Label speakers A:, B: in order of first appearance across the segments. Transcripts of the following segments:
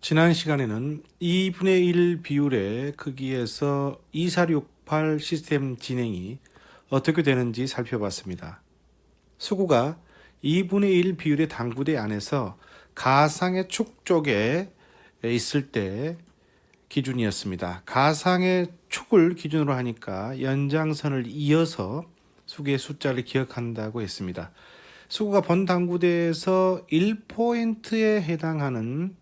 A: 지난 시간에는 2분의 1 비율의 크기에서 2468 시스템 진행이 어떻게 되는지 살펴봤습니다. 수구가 2분의 1 비율의 당구대 안에서 가상의 축 쪽에 있을 때 기준이었습니다. 가상의 축을 기준으로 하니까 연장선을 이어서 수구의 숫자를 기억한다고 했습니다. 수구가 본 당구대에서 1포인트에 해당하는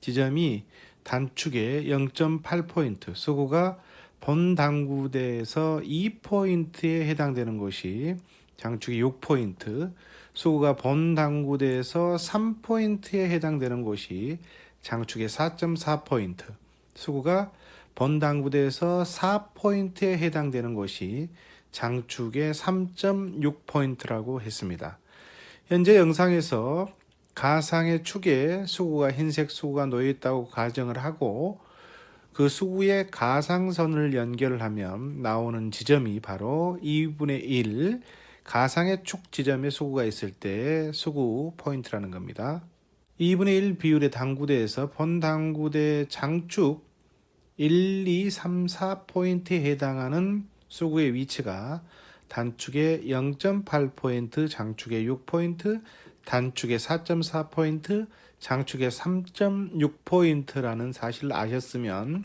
A: 지점이 단축의 0.8포인트, 수구가 본 당구대에서 2포인트에 해당되는 곳이 장축의 6포인트, 수구가 본 당구대에서 3포인트에 해당되는 곳이 장축의 4.4포인트, 수구가 본 당구대에서 4포인트에 해당되는 곳이 장축의 3.6포인트라고 했습니다. 현재 영상에서 가상의 축에 수구가 흰색 수구가 놓여 있다고 가정을 하고 그 수구의 가상선을 연결하면 나오는 지점이 바로 2분의 1 가상의 축 지점에 수구가 있을 때 수구 포인트라는 겁니다. 2분의 1 비율의 당구대에서 본 당구대 장축 1, 2, 3, 4포인트에 해당하는 수구의 위치가 단축의 0.8포인트, 장축의 6포인트, 단축의 4.4포인트, 장축의 3.6포인트라는 사실을 아셨으면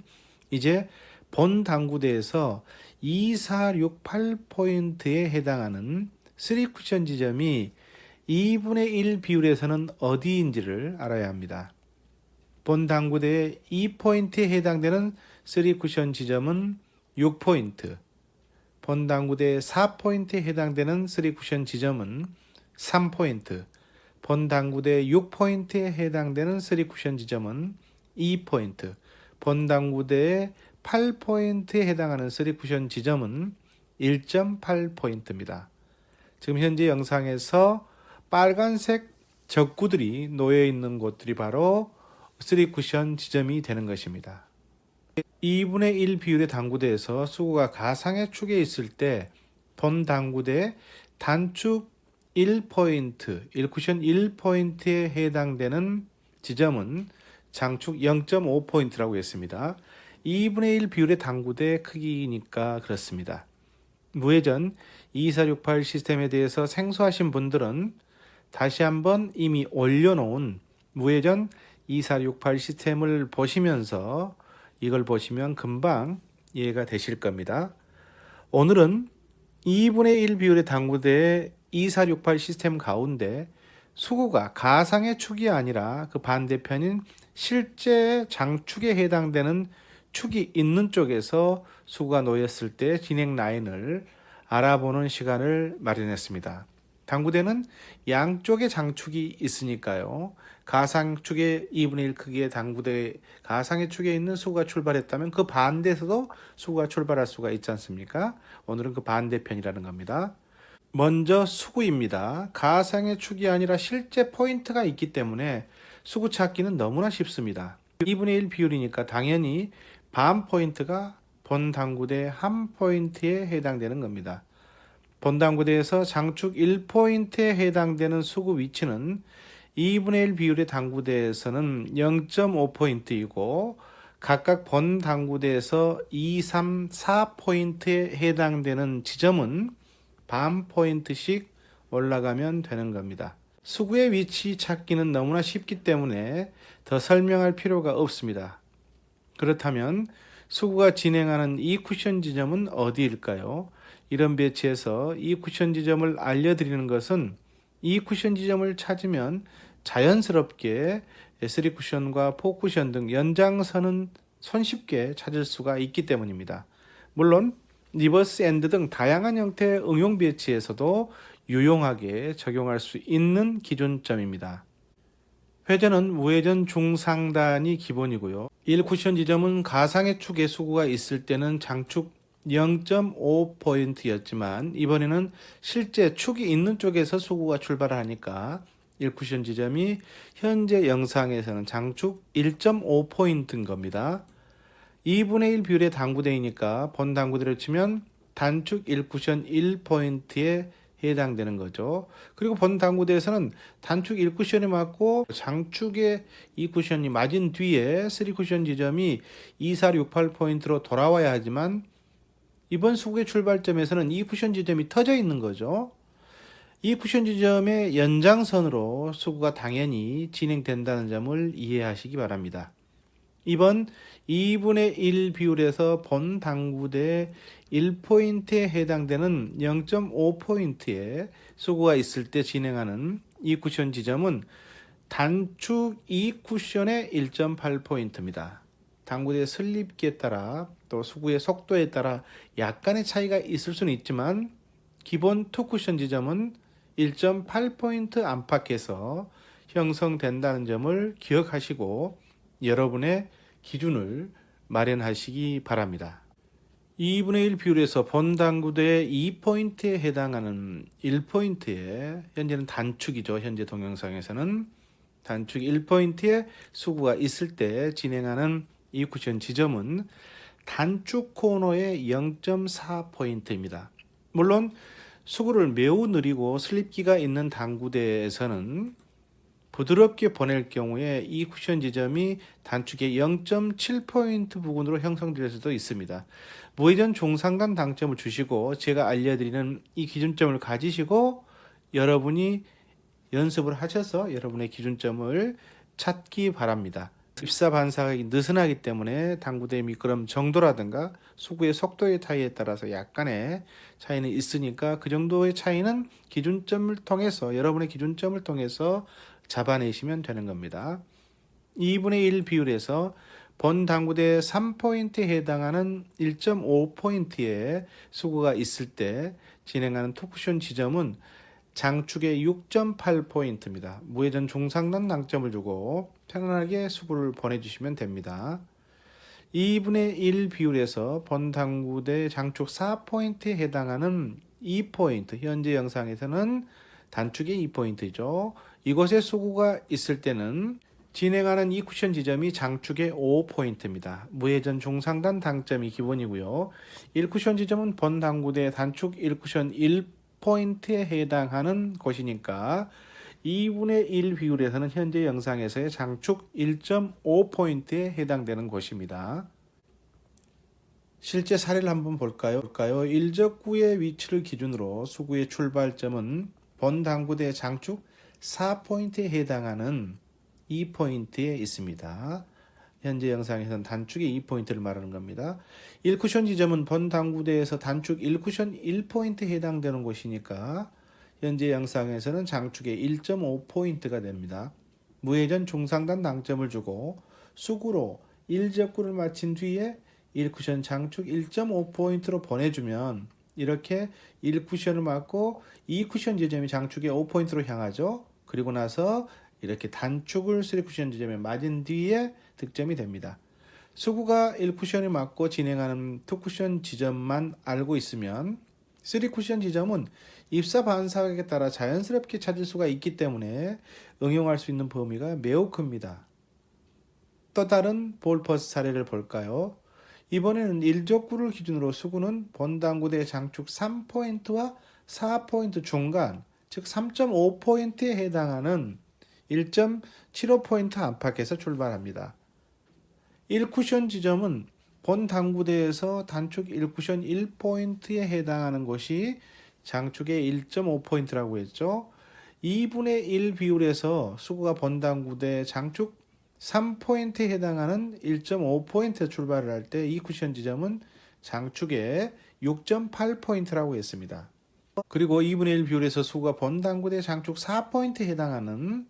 A: 이제 본 당구대에서 2, 4, 6, 8포인트에 해당하는 3쿠션 지점이 2분의 1 비율에서는 어디인지를 알아야 합니다. 본 당구대의 2포인트에 해당되는 3쿠션 지점은 6포인트, 본 당구대의 4포인트에 해당되는 3쿠션 지점은 3포인트, 본 당구대 6포인트에 해당되는 3쿠션 지점은 2포인트, 본 당구대의 8포인트에 해당하는 3쿠션 지점은 1.8포인트입니다. 지금 현재 영상에서 빨간색 적구들이 놓여 있는 곳들이 바로 3쿠션 지점이 되는 것입니다. 2분의 1 비율의 당구대에서 수구가 가상의 축에 있을 때 본 당구대 단축 1포인트, 1쿠션 1포인트에 해당되는 지점은 장축 0.5포인트라고 했습니다. 2분의 1 비율의 당구대 크기니까 그렇습니다. 무회전 2468 시스템에 대해서 생소하신 분들은 다시 한번 이미 올려놓은 무회전 2468 시스템을 보시면서 이걸 보시면 금방 이해가 되실 겁니다. 오늘은 2분의 1 비율의 당구대의 2468 시스템 가운데 수구가 가상의 축이 아니라 그 반대편인 실제 장축에 해당되는 축이 있는 쪽에서 수구가 놓였을 때 진행 라인을 알아보는 시간을 마련했습니다. 당구대는 양쪽에 장축이 있으니까요. 가상축의 2분의 1 크기의 당구대 가상의 축에 있는 수구가 출발했다면 그 반대에서도 수구가 출발할 수가 있지 않습니까? 오늘은 그 반대편이라는 겁니다. 먼저 수구입니다. 가상의 축이 아니라 실제 포인트가 있기 때문에 수구 찾기는 너무나 쉽습니다. 2분의 1 비율이니까 당연히 반 포인트가 본 당구대 한 포인트에 해당되는 겁니다. 본 당구대에서 장축 1포인트에 해당되는 수구 위치는 2분의 1 비율의 당구대에서는 0.5포인트이고 각각 본 당구대에서 2, 3, 4포인트에 해당되는 지점은 반 포인트씩 올라가면 되는 겁니다. 수구의 위치 찾기는 너무나 쉽기 때문에 더 설명할 필요가 없습니다. 그렇다면 수구가 진행하는 이 쿠션 지점은 어디일까요? 이런 배치에서 이 쿠션 지점을 알려드리는 것은 이 쿠션 지점을 찾으면 자연스럽게 S3쿠션과 4쿠션 등 연장선은 손쉽게 찾을 수가 있기 때문입니다. 물론 리버스 엔드 등 다양한 형태의 응용 배치에서도 유용하게 적용할 수 있는 기준점입니다. 회전은 무회전 중상단이 기본이고요. 1쿠션 지점은 가상의 축에 수구가 있을 때는 장축 0.5포인트였지만 이번에는 실제 축이 있는 쪽에서 수구가 출발을 하니까 1쿠션 지점이 현재 영상에서는 장축 1.5포인트인 겁니다. 2분의 1 비율의 당구대이니까 본 당구대로 치면 단축 1쿠션 1포인트에 해당되는 거죠. 그리고 본 당구대에서는 단축 1쿠션이 맞고 장축에 2쿠션이 맞은 뒤에 3쿠션 지점이 2468포인트로 돌아와야 하지만 이번 수구의 출발점에서는 2쿠션 지점이 터져 있는 거죠. 2쿠션 지점의 연장선으로 수구가 당연히 진행된다는 점을 이해하시기 바랍니다. 이번 2분의 1 비율에서 본 당구대 1포인트에 해당되는 0.5포인트의 수구가 있을 때 진행하는 2쿠션 지점은 단축 2쿠션의 1.8포인트입니다. 당구대의 슬립기에 따라 또 수구의 속도에 따라 약간의 차이가 있을 수는 있지만 기본 2쿠션 지점은 1.8포인트 안팎에서 형성된다는 점을 기억하시고 여러분의 기준을 마련하시기 바랍니다. 2분의 1 비율에서 본 당구대의 2포인트에 해당하는 1포인트에 현재는 단축이죠. 현재 동영상에서는 단축 1포인트에 수구가 있을 때 진행하는 2쿠션 지점은 단축 코너의 0.4포인트입니다. 물론 수구를 매우 느리고 슬립기가 있는 당구대에서는 부드럽게 보낼 경우에 이 쿠션 지점이 단축의 0.7포인트 부근으로 형성될 수도 있습니다. 무회전 종상단 당점을 주시고 제가 알려드리는 이 기준점을 가지시고 여러분이 연습을 하셔서 여러분의 기준점을 찾기 바랍니다. 입사 반사가 느슨하기 때문에 당구대의 미끄럼 정도라든가 수구의 속도의 차이에 따라서 약간의 차이는 있으니까 그 정도의 차이는 기준점을 통해서 여러분의 기준점을 통해서 잡아내시면 되는 겁니다. 2분의 1 비율에서 본 당구대 3포인트에 해당하는 1.5포인트의 수구가 있을 때 진행하는 투쿠션 지점은 장축의 6.8포인트입니다. 무회전 중상단 당점을 주고 편안하게 수구를 보내주시면 됩니다. 2분의 1 비율에서 본 당구대 장축 4포인트에 해당하는 2포인트, 현재 영상에서는 단축의 2포인트죠. 이곳에 수구가 있을 때는 진행하는 2쿠션 지점이 장축의 5포인트입니다. 무회전 중상단 당점이 기본이고요. 1쿠션 지점은 본 당구대 단축 1쿠션 1포인트에 해당하는 곳이니까 2분의 1 비율에서는 현재 영상에서의 장축 1.5포인트에 해당되는 곳입니다. 실제 사례를 한번 볼까요? 일적구의 위치를 기준으로 수구의 출발점은 본 당구대 장축 4포인트에 해당하는 2포인트에 있습니다. 현재 영상에서는 단축의 2포인트를 말하는 겁니다. 1쿠션 지점은 본 당구대에서 단축 1쿠션 1포인트에 해당되는 곳이니까 현재 영상에서는 장축의 1.5포인트가 됩니다. 무회전 중상단 당점을 주고 수구로 1적구를 마친 뒤에 1쿠션 장축 1.5포인트로 보내주면 이렇게 1쿠션을 맞고 2쿠션 지점이 장축의 5포인트로 향하죠. 그리고 나서 이렇게 단축을 3쿠션 지점에 맞은 뒤에 득점이 됩니다. 수구가 1쿠션이 맞고 진행하는 2쿠션 지점만 알고 있으면 3쿠션 지점은 입사 반사각에 따라 자연스럽게 찾을 수가 있기 때문에 응용할 수 있는 범위가 매우 큽니다. 또 다른 볼퍼스 사례를 볼까요? 이번에는 1적구를 기준으로 수구는 본 당구대 장축 3포인트와 4포인트 중간, 즉 3.5포인트에 해당하는 1.75포인트 안팎에서 출발합니다. 1쿠션 지점은 본 당구대에서 단축 1쿠션 1포인트에 해당하는 곳이 장축의 1.5포인트라고 했죠. 2분의 1 비율에서 수구가 본 당구대 장축 3포인트에 해당하는 1.5포인트 출발을 할 때 이 쿠션 지점은 장축의 6.8포인트라고 했습니다. 그리고 2분의 1 비율에서 수구가 본 당구대 장축 4포인트에 해당하는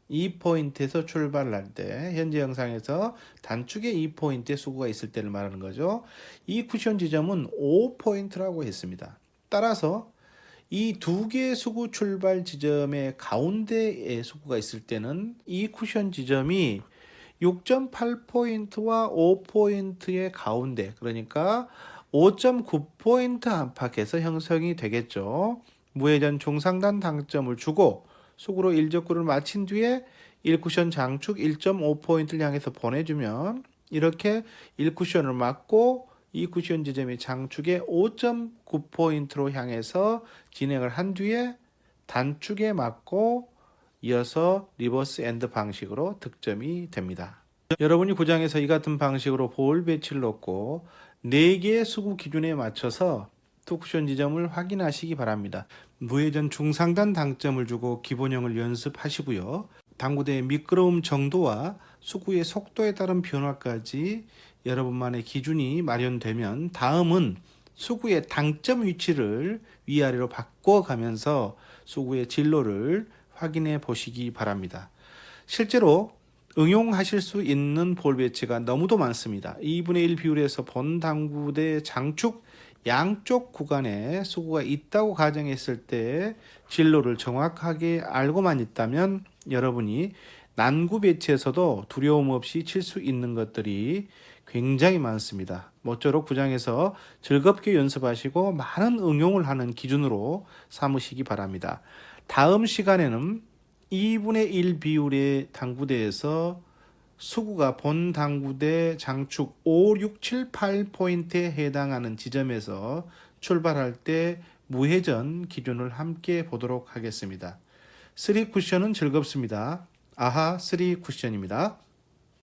A: 2포인트에서 출발을 할 때 현재 영상에서 단축의 2포인트의 수구가 있을 때를 말하는 거죠. 이 쿠션 지점은 5포인트라고 했습니다. 따라서 이 두 개의 수구 출발 지점의 가운데에 수구가 있을 때는 이 쿠션 지점이 6.8포인트와 5포인트의 가운데, 그러니까 5.9포인트 안팎에서 형성이 되겠죠. 무회전 중상단 당점을 주고 수구로 1적구를 마친 뒤에 1쿠션 장축 1.5포인트를 향해서 보내주면 이렇게 1쿠션을 맞고 이 쿠션 지점이 장축에 5.9포인트로 향해서 진행을 한 뒤에 단축에 맞고 이어서 리버스 엔드 방식으로 득점이 됩니다. 여러분이 구장에서 이 같은 방식으로 볼 배치를 놓고 4개의 수구 기준에 맞춰서 투쿠션 지점을 확인하시기 바랍니다. 무회전 중상단 당점을 주고 기본형을 연습하시고요. 당구대의 미끄러움 정도와 수구의 속도에 따른 변화까지 여러분만의 기준이 마련되면 다음은 수구의 당점 위치를 위아래로 바꿔가면서 수구의 진로를 확인해 보시기 바랍니다. 실제로 응용하실 수 있는 볼 배치가 너무도 많습니다. 2분의 1 비율에서 본 당구대 장축 양쪽 구간에 수구가 있다고 가정했을 때 진로를 정확하게 알고만 있다면 여러분이 난구 배치에서도 두려움 없이 칠 수 있는 것들이 굉장히 많습니다. 모쪼록 구장에서 즐겁게 연습하시고 많은 응용을 하는 기준으로 삼으시기 바랍니다. 다음 시간에는 2분의 1 비율의 당구대에서 수구가 본 당구대 장축 5, 6, 7, 8포인트에 해당하는 지점에서 출발할 때 무회전 기준을 함께 보도록 하겠습니다. 3쿠션은 즐겁습니다. 아하 3쿠션입니다.